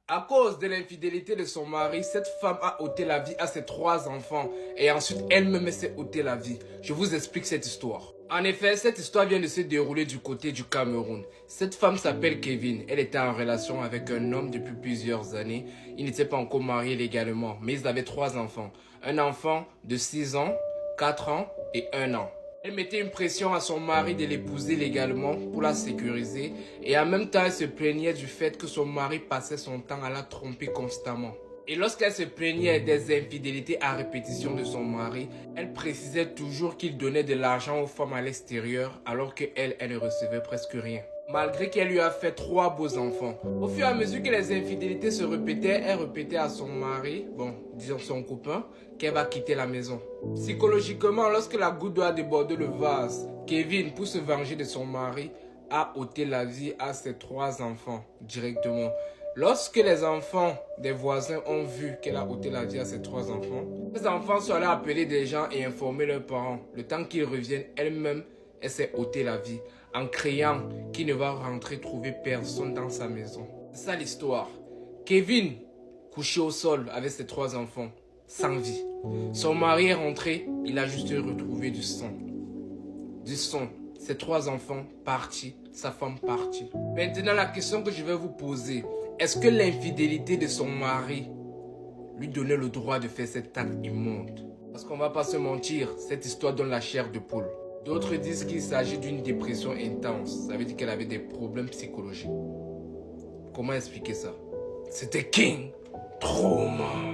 À cause de l'infidélité de son mari, cette femme a ôté la vie à ses 3 enfants et ensuite elle-même s'est ôté la vie. Je vous explique cette histoire. En effet, cette histoire vient de se dérouler du côté du Cameroun. Cette femme s'appelle Kevin. Elle était en relation avec un homme depuis plusieurs années. Ils n'étaient pas encore mariés légalement, mais ils avaient 3 enfants. Un enfant de 6 ans, 4 ans et 1 an. Elle mettait une pression à son mari de l'épouser légalement pour la sécuriser et en même temps elle se plaignait du fait que son mari passait son temps à la tromper constamment. Et lorsqu'elle se plaignait des infidélités à répétition de son mari, elle précisait toujours qu'il donnait de l'argent aux femmes à l'extérieur alors qu'elle, elle ne recevait presque rien. Malgré qu'elle lui a fait 3 beaux enfants. Au fur et à mesure que les infidélités se répétaient, elle répétait à son mari, disons son copain, qu'elle va quitter la maison. Psychologiquement, lorsque la goutte d'eau a débordé le vase, Kevin, pour se venger de son mari, a ôté la vie à ses 3 enfants directement. Lorsque les enfants des voisins ont vu qu'elle a ôté la vie à ses 3 enfants, les enfants sont allés appeler des gens et informer leurs parents. Le temps qu'ils reviennent, elle-même, elle s'est ôté la vie en criant qu'il ne va rentrer trouver personne dans sa maison. C'est ça l'histoire. Kevin, couché au sol avec ses 3 enfants, sans vie. Son mari est rentré, il a juste retrouvé du sang. Du sang. Ses 3 enfants partis, sa femme partie. Maintenant, la question que je vais vous poser, est-ce que l'infidélité de son mari lui donnait le droit de faire cet acte immonde? Parce qu'on va pas se mentir, cette histoire donne la chair de poule. D'autres disent qu'il s'agit d'une dépression intense. Ça veut dire qu'elle avait des problèmes psychologiques. Comment expliquer ça? C'était King Trauma.